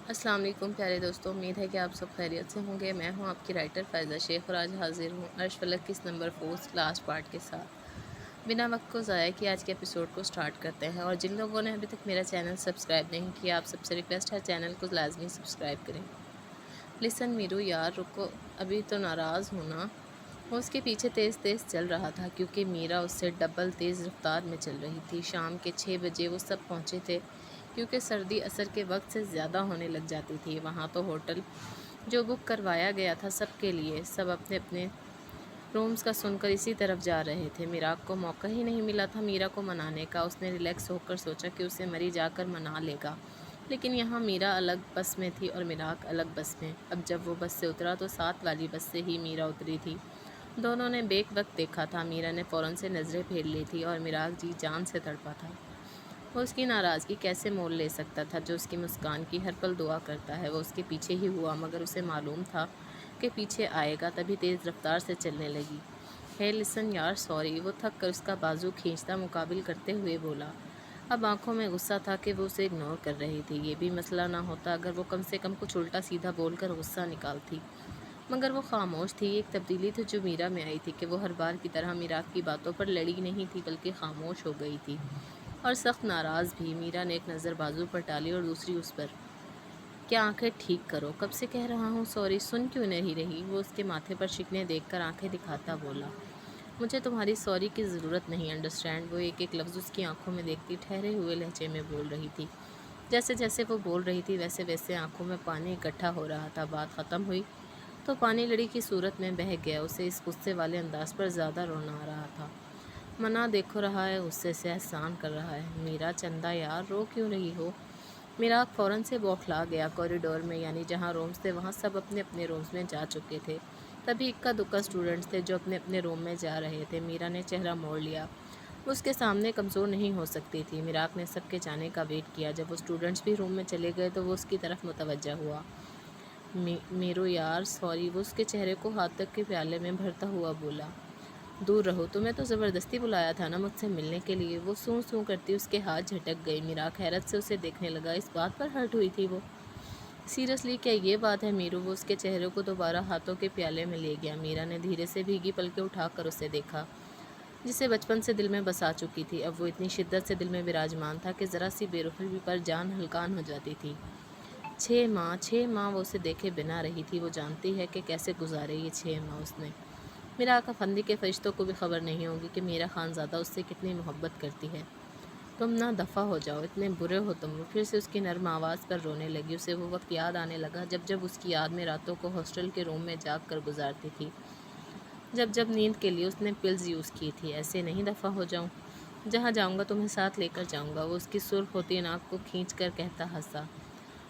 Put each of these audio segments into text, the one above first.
السلام علیکم پیارے دوستوں، امید ہے کہ آپ سب خیریت سے ہوں گے۔ میں ہوں آپ کی رائٹر فائزہ شیخ اور آج حاضر ہوں عرش فلک کی نمبر 4 لاسٹ پارٹ کے ساتھ۔ بنا وقت کو ضائع کیے آج کے ایپیسوڈ کو سٹارٹ کرتے ہیں، اور جن لوگوں نے ابھی تک میرا چینل سبسکرائب نہیں کیا، آپ سب سے ریکویسٹ ہے چینل کو لازمی سبسکرائب کریں۔ لسن میرو یار رکو، ابھی تو ناراض ہونا۔ وہ اس کے پیچھے تیز تیز چل رہا تھا کیونکہ میرا اس سے ڈبل تیز رفتار میں چل رہی تھی۔ شام کے 6 بجے وہ سب پہنچے تھے کیونکہ سردی عصر کے وقت سے زیادہ ہونے لگ جاتی تھی۔ وہاں تو ہوٹل جو بک کروایا گیا تھا سب کے لیے، سب اپنے اپنے رومز کا سن کر اسی طرف جا رہے تھے۔ میراق کو موقع ہی نہیں ملا تھا میرا کو منانے کا۔ اس نے ریلیکس ہو کر سوچا کہ اسے مری جا کر منا لے گا، لیکن یہاں میرا الگ بس میں تھی اور میراق الگ بس میں۔ اب جب وہ بس سے اترا تو ساتھ والی بس سے ہی میرا اتری تھی۔ دونوں نے بیک وقت دیکھا تھا۔ میرا نے فوراً سے نظریں پھیر لی تھی اور میراق جی جان سے تڑپا تھا۔ وہ اس کی ناراضگی کیسے مول لے سکتا تھا جو اس کی مسکان کی ہر پل دعا کرتا ہے۔ وہ اس کے پیچھے ہی ہوا، مگر اسے معلوم تھا کہ پیچھے آئے گا، تبھی تیز رفتار سے چلنے لگی۔ ہے لسن یار سوری، وہ تھک کر اس کا بازو کھینچتا مقابل کرتے ہوئے بولا۔ اب آنکھوں میں غصہ تھا کہ وہ اسے اگنور کر رہی تھی۔ یہ بھی مسئلہ نہ ہوتا اگر وہ کم سے کم کچھ الٹا سیدھا بول کر غصہ نکالتی، مگر وہ خاموش تھی۔ ایک تبدیلی تھی جو میرا میں آئی تھی کہ وہ ہر بار کی طرح میراق کی باتوں پر لڑی نہیں تھی بلکہ خاموش ہو گئی تھی، اور سخت ناراض بھی۔ میرا نے ایک نظر بازو پر ڈالی اور دوسری اس پر۔ کیا آنکھیں ٹھیک کرو، کب سے کہہ رہا ہوں سوری، سن کیوں نہیں رہی؟ وہ اس کے ماتھے پر شکنیں دیکھ کر آنکھیں دکھاتا بولا۔ مجھے تمہاری سوری کی ضرورت نہیں، انڈرسٹینڈ؟ وہ ایک ایک لفظ اس کی آنکھوں میں دیکھتی ٹھہرے ہوئے لہجے میں بول رہی تھی۔ جیسے جیسے وہ بول رہی تھی ویسے ویسے آنکھوں میں پانی اکٹھا ہو رہا تھا۔ بات ختم ہوئی تو پانی لڑی کی صورت میں بہہ گیا۔ اسے اس غصے والے انداز پر زیادہ رونا آ رہا تھا۔ منا دیکھو رہا ہے، غصے سے احسان کر رہا ہے۔ میرا چندہ یار رو کیوں رہی ہو؟ میراق فوراً سے بوکھلا گیا۔ کوریڈور میں یعنی جہاں رومز تھے وہاں سب اپنے اپنے رومز میں جا چکے تھے۔ تبھی اکا دکا اسٹوڈنٹس تھے جو اپنے اپنے روم میں جا رہے تھے۔ میرا نے چہرہ موڑ لیا، وہ اس کے سامنے کمزور نہیں ہو سکتی تھی۔ میراق نے سب کے جانے کا ویٹ کیا۔ جب وہ اسٹوڈنٹس بھی روم میں چلے گئے تو وہ اس کی طرف متوجہ ہوا۔ میرو یار سوری، وہ اس کے چہرے کو ہاتھ تک کے پیالے میں بھرتا ہوا بولا۔ دور رہو، تمہیں تو زبردستی بلایا تھا نا مجھ سے ملنے کے لیے۔ وہ سوں سوں کرتی اس کے ہاتھ جھٹک گئی۔ میراق حیرت سے اسے دیکھنے لگا۔ اس بات پر ہرٹ ہوئی تھی وہ؟ سیریسلی کیا یہ بات ہے میرو؟ وہ اس کے چہرے کو دوبارہ ہاتھوں کے پیالے میں لے گیا۔ میرا نے دھیرے سے بھیگی پلکیں اٹھا کر اسے دیکھا، جسے بچپن سے دل میں بسا چکی تھی۔ اب وہ اتنی شدت سے دل میں براجمان تھا کہ ذرا سی بے رخی پر جان ہلکان ہو جاتی تھی۔ 6 ماہ وہ اسے دیکھے بنا رہی تھی۔ وہ جانتی ہے کہ کیسے گزارے یہ 6 ماہ اس نے۔ میراق افندی کے فرشتوں کو بھی خبر نہیں ہوگی کہ میرا خانزادہ اس سے کتنی محبت کرتی ہے۔ تم نہ دفع ہو جاؤ، اتنے برے ہو تم۔ وہ پھر سے اس کی نرم آواز پر رونے لگی۔ اسے وہ وقت یاد آنے لگا جب جب اس کی یاد میں راتوں کو ہاسٹل کے روم میں جاگ کر گزارتی تھی، جب جب نیند کے لیے اس نے پلز یوز کی تھی۔ ایسے نہیں دفع ہو جاؤں، جہاں جاؤں گا تمہیں ساتھ لے کر جاؤں گا، وہ اس کی سرخ ہوتی ناک کو کھینچ کر کہتا ہنسا۔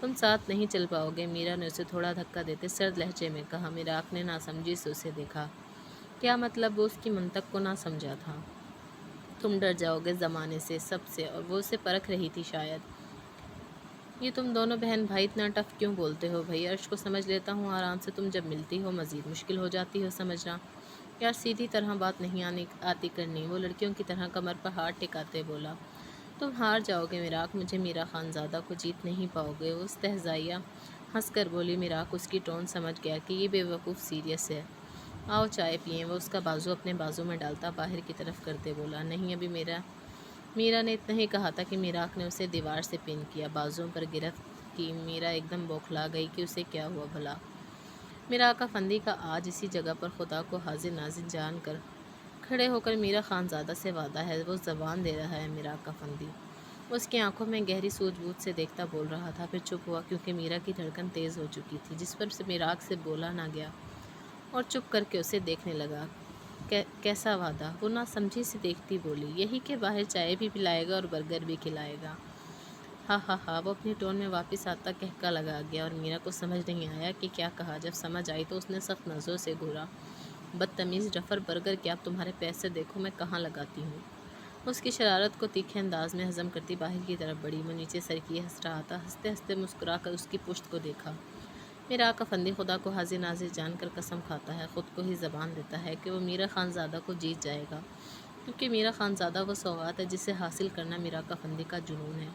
تم ساتھ نہیں چل پاؤ گے، میرا نے اسے تھوڑا دھکا دیتے سرد لہجے میں کہا۔ میراق نے ناسمجھی سے اسے دیکھا۔ کیا مطلب؟ وہ اس کی منطق کو نہ سمجھا تھا۔ تم ڈر جاؤ گے زمانے سے، سب سے، اور وہ اسے پرکھ رہی تھی شاید۔ یہ تم دونوں بہن بھائی اتنا ٹف کیوں بولتے ہو بھائی؟ عرش کو سمجھ لیتا ہوں آرام سے، تم جب ملتی ہو مزید مشکل ہو جاتی ہو سمجھنا۔ یار سیدھی طرح بات نہیں آتی کرنی، وہ لڑکیوں کی طرح کمر پر ہاتھ ٹکاتے بولا۔ تم ہار جاؤ گے میراق، مجھے میرا خانزادہ کو جیت نہیں پاؤ گے، وہ استہزائیہ ہنس کر بولی۔ میراق اس کی ٹون سمجھ گیا کہ یہ بے وقوف سیریس ہے۔ آؤ چائے پئیں، وہ اس کا بازو اپنے بازو میں ڈالتا باہر کی طرف کرتے بولا۔ نہیں ابھی میرا نے اتنا ہی کہا تھا کہ میراق نے اسے دیوار سے پن کیا، بازوؤں پر گرفت کی۔ میرا ایک دم بوکھلا گئی کہ اسے کیا ہوا بھلا۔ میراق افندی کا آج اسی جگہ پر خدا کو حاضر ناظر جان کر کھڑے ہو کر میرا خانزادہ سے وعدہ ہے، وہ زبان دے رہا ہے میراق افندی۔ وہ اس کی آنکھوں میں گہری سوجھ بوجھ سے دیکھتا بول رہا تھا، پھر چپ ہوا کیونکہ میرا کی دھڑکن تیز ہو چکی تھی، جس پر میراق سے بولا نہ گیا، اور چپ کر کے اسے دیکھنے لگا۔ کیسا وعدہ؟ وہ نہ سمجھی سے دیکھتی بولی۔ یہی کہ باہر چائے بھی پلائے گا اور برگر بھی کھلائے گا۔ ہاں ہاں ہاں، وہ اپنی ٹون میں واپس آتا کہکا لگا گیا، اور میرا کو سمجھ نہیں آیا کہ کیا کہا۔ جب سمجھ آئی تو اس نے سخت نظروں سے گھورا۔ بدتمیز ڈفر، برگر کیا اب تمہارے پیسے دیکھو میں کہاں لگاتی ہوں۔ اس کی شرارت کو تیکھے انداز میں ہضم کرتی باہر کی طرف بڑھی۔ وہ نیچے سر کیے ہنس رہا تھا، ہنستے ہنستے مسکرا کر اس کی پشت کو دیکھا۔ میراق افندی خدا کو حاضر ناظر جان کر قسم کھاتا ہے، خود کو ہی زبان دیتا ہے کہ وہ میرا خانزادہ کو جیت جائے گا، کیونکہ میرا خانزادہ وہ سوغات ہے جسے حاصل کرنا میراق افندی کا جنون ہے۔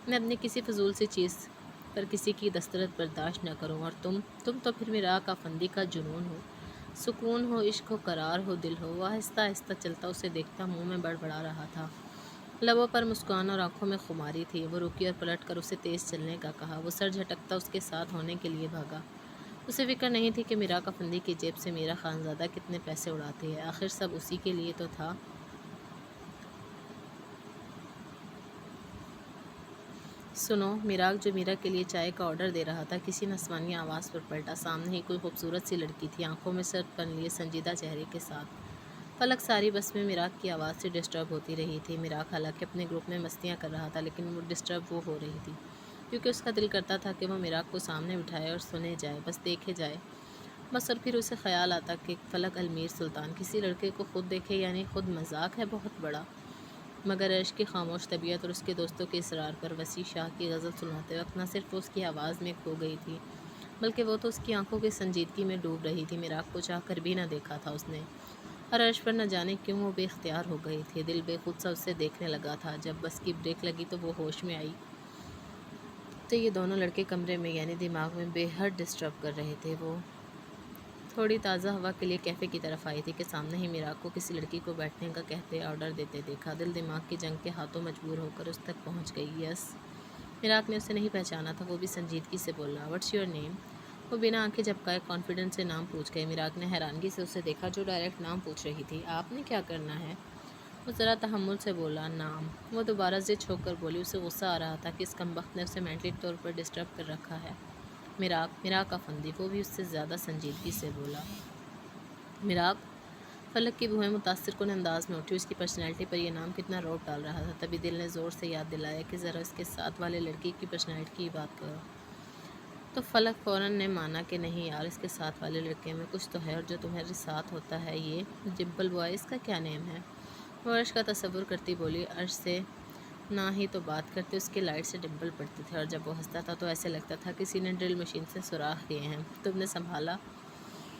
میں اپنی کسی فضول سی چیز پر کسی کی دسترس برداشت نہ کروں، اور تم تو پھر مراق افندی کا جنون ہو، سکون ہو، عشق ہو، قرار ہو، دل ہو۔ وہ آہستہ آہستہ چلتا اسے دیکھتا منہ میں بڑبڑا رہا تھا، لبوں پر مسکان اور آنکھوں میں خماری تھی۔ وہ رکی اور پلٹ کر اسے تیز چلنے کا کہا۔ وہ سر جھٹکتا اس کے ساتھ ہونے کے لیے بھاگا۔ اسے فکر نہیں تھی کہ مراق افندی کی جیب سے میرا خانزادہ کتنے پیسے اڑاتی ہے، آخر سب اسی کے لیے تو تھا۔ سنو، مراق جو میرا کے لیے چائے کا آرڈر دے رہا تھا کسی نسوانی آواز پر پلٹا۔ سامنے ہی کوئی خوبصورت سی لڑکی تھی، آنکھوں میں سر پن لیے سنجیدہ چہرے کے ساتھ۔ فلک ساری بس میں مراق کی آواز سے ڈسٹرب ہوتی رہی تھی۔ مراق حالانکہ اپنے گروپ میں مستیاں کر رہا تھا، لیکن وہ ڈسٹرب وہ ہو رہی تھی کیونکہ اس کا دل کرتا تھا کہ وہ مراق کو سامنے بٹھائے اور سنے جائے، بس دیکھے جائے بس۔ اور پھر اسے خیال آتا کہ فلک المیر سلطان کسی لڑکے کو خود دیکھے، یعنی خود مذاق ہے بہت بڑا۔ مگر عرش کی خاموش طبیعت اور اس کے دوستوں کے اصرار پر وسیع شاہ کی غزل سناتے وقت نہ صرف وہ اس کی آواز میں کھو گئی تھی، بلکہ وہ تو اس کی آنکھوں کی سنجیدگی میں ڈوب رہی تھی۔ مراق کو چاہ کر بھی نہ دیکھا تھا اس نے، اور عرش پر نہ جانے کیوں وہ بے اختیار ہو گئی تھی۔ دل بے خود سا اسے دیکھنے لگا تھا۔ جب بس کی بریک لگی تو وہ ہوش میں آئی تو یہ دونوں لڑکے کمرے میں یعنی دماغ میں بے حد ڈسٹرب کر رہے تھے۔ وہ تھوڑی تازہ ہوا کے لیے کیفے کی طرف آئی تھی کہ سامنے ہی مراق کو کسی لڑکی کو بیٹھنے کا کہتے آرڈر دیتے دیکھا۔ دل دماغ کی جنگ کے ہاتھوں مجبور ہو کر اس تک پہنچ گئی۔ یس، مراق نے اسے نہیں پہچانا تھا۔ وہ بھی سنجیدگی سے بولا، واٹس یور نیم؟ وہ بنا آنکھیں جھپکائے کانفیڈنس سے نام پوچھ گئی۔ مراق نے حیرانگی سے اسے دیکھا جو ڈائریکٹ نام پوچھ رہی تھی۔ آپ نے کیا کرنا ہے؟ وہ ذرا تحمل سے بولا، نام۔ وہ دوبارہ ضد چھوڑ کر بولی۔ اسے غصہ آ رہا تھا کہ اس کمبخت نے اسے مینٹلی طور پر ڈسٹرب کر رکھا ہے۔ مراق افندی۔ وہ بھی اس سے زیادہ سنجیدگی سے بولا، مراق۔ فلک کی بوہیں متاثر کن انداز میں اٹھی۔ اس کی پرسنالٹی پر یہ نام کتنا روب ڈال رہا تھا۔ تبھی دل نے زور سے یاد دلایا کہ ذرا اس کے ساتھ والے لڑکی کی پرسنالٹی کی بات کرو، تو فلک فوراً نے مانا کہ نہیں یار، اس کے ساتھ والے لڑکے میں کچھ تو ہے، اور جو تمہارے ساتھ ہوتا ہے یہ ڈمپل بوائے، اس کا کیا نیم ہے؟ وہ عرش کا تصور کرتی بولی، عرش سے نہ ہی تو بات کرتے، اس کی لائٹ سے ڈمپل پڑتے تھے، اور جب وہ ہنستا تھا تو ایسے لگتا تھا کسی نے ڈرل مشین سے سوراخ کیے ہیں۔ تم نے سنبھالا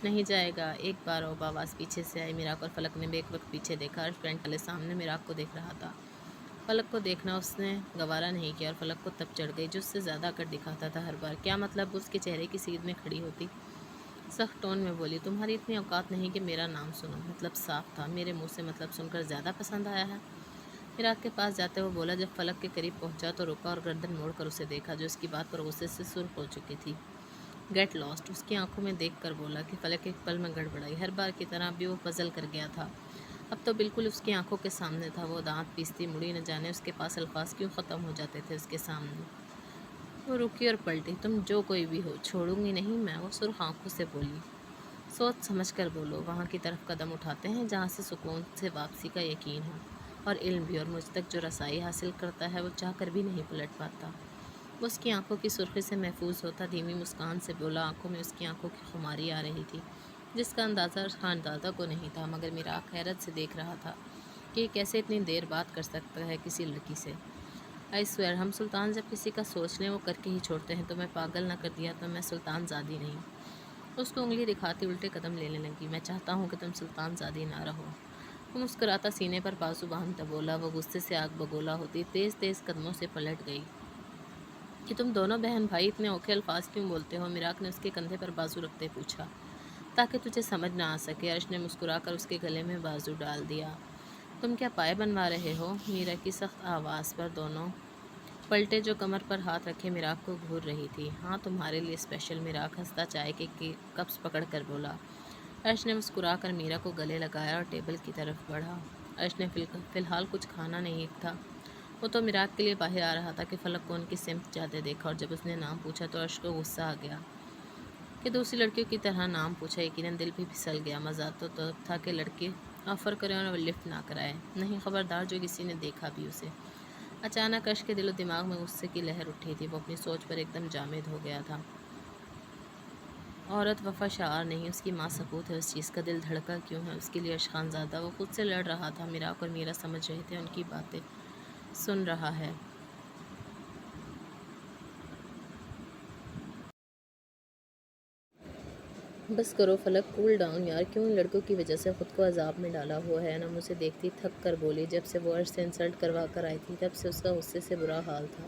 نہیں جائے گا، ایک بار اور آواز پیچھے سے آئی۔ مراق اور فلک نے ایک وقت پیچھے دیکھا۔ عرش بینچ والے سامنے مراق کو دیکھ رہا تھا۔ فلک کو دیکھنا اس نے گوارا نہیں کیا، اور فلک کو تب چڑھ گئی جو اس سے زیادہ کر دکھاتا تھا ہر بار۔ کیا مطلب؟ اس کے چہرے کی سیدھ میں کھڑی ہوتی سخت ٹون میں بولی، تمہاری اتنی اوقات نہیں کہ میرا نام سنو؟ مطلب صاف تھا، میرے منہ سے مطلب سن کر زیادہ پسند آیا ہے؟ مراق کے پاس جاتے ہوئے بولا۔ جب فلک کے قریب پہنچا تو رکا اور گردن موڑ کر اسے دیکھا جو اس کی بات پر غصے سے سرخ ہو چکی تھی۔ گیٹ لاسٹ، اس کی آنکھوں میں دیکھ کر بولا کہ فلک ایک پل میں گڑبڑائی۔ ہر بار کی طرح بھی وہ پزل کر گیا تھا، اب تو بالکل اس کی آنکھوں کے سامنے تھا۔ وہ دانت پیستی مڑی، نہ جانے اس کے پاس الفاظ کیوں ختم ہو جاتے تھے اس کے سامنے۔ وہ رکی اور پلٹی، تم جو کوئی بھی ہو، چھوڑوں گی نہیں میں، وہ سرخ آنکھوں سے بولی۔ سوچ سمجھ کر بولو، وہاں کی طرف قدم اٹھاتے ہیں جہاں سے سکون سے واپسی کا یقین ہو، اور علم بھی، اور مجھ تک جو رسائی حاصل کرتا ہے وہ چاہ کر بھی نہیں پلٹ پاتا۔ وہ اس کی آنکھوں کی سرخی سے محفوظ ہوتا دھیمی مسکان سے بولا۔ آنکھوں میں اس کی آنکھوں کی خماری آ رہی تھی جس کا اندازہ خانزادہ کو نہیں تھا، مگر مراق حیرت سے دیکھ رہا تھا کہ یہ کیسے اتنی دیر بات کر سکتا ہے کسی لڑکی سے۔ آئی سویئر، ہم سلطان جب کسی کا سوچ لیں وہ کر کے ہی چھوڑتے ہیں، تو میں پاگل نہ کر دیا تو میں سلطان زادی نہیں۔ اس کو انگلی دکھاتی الٹے قدم لینے لگی، میں چاہتا ہوں کہ تم سلطان زادی نہ رہو۔ وہ مسکراتا سینے پر بازو باندھتا بولا۔ وہ غصے سے آگ بگولا ہوتی تیز تیز قدموں سے پلٹ گئی کہ تم دونوں بہن بھائی اتنے اوکھے الفاظ کیوں بولتے ہو؟ مراق نے اس کے کندھے پر بازو رکھتے پوچھا۔ تاکہ تجھے سمجھ نہ آ سکے، عرش نے مسکرا کر اس کے گلے میں بازو ڈال دیا۔ تم کیا پائے بنوا رہے ہو؟ میرا کی سخت آواز پر دونوں پلٹے جو کمر پر ہاتھ رکھے مراق کو گھور رہی تھی۔ ہاں تمہارے لیے اسپیشل، مراق ہنستا چائے کے کپس پکڑ کر بولا۔ عرش نے مسکرا کر میرا کو گلے لگایا اور ٹیبل کی طرف بڑھا۔ عرش نے فی الحال کچھ کھانا نہیں تھا، وہ تو مراق کے لیے باہر آ رہا تھا کہ فلک کو ان کی سمت جاتے دیکھا، اور جب اس نے نام پوچھا تو عرش کو غصہ آ گیا کہ دوسری لڑکیوں کی طرح نام پوچھا۔ یقیناً دل بھی پھسل گیا۔ مزہ تو تب تھا کہ لڑکی آفر کرے اور لفٹ نہ کرائے، نہیں خبردار جو کسی نے دیکھا بھی اسے۔ اچانک عرش کے دل و دماغ میں غصے کی لہر اٹھی تھی۔ وہ اپنی سوچ پر ایک دم جامد ہو گیا تھا۔ عورت وفا شعار نہیں، اس کی ماں ثبوت ہے اس چیز کا۔ دل دھڑکا کیوں ہے اس کے لیے عرش خانزادہ؟ وہ خود سے لڑ رہا تھا۔ مراق اور میرا سمجھ رہے تھے، ان کی باتیں سن رہا ہے۔ بس کرو فلک، کول ڈاؤن یار، کیوں ان لڑکوں کی وجہ سے خود کو عذاب میں ڈالا ہوا ہے؟ انم اسے دیکھتی تھک کر بولی۔ جب سے وہ عرش سے انسلٹ کروا کر آئی تھی تب سے اس کا غصے سے برا حال تھا۔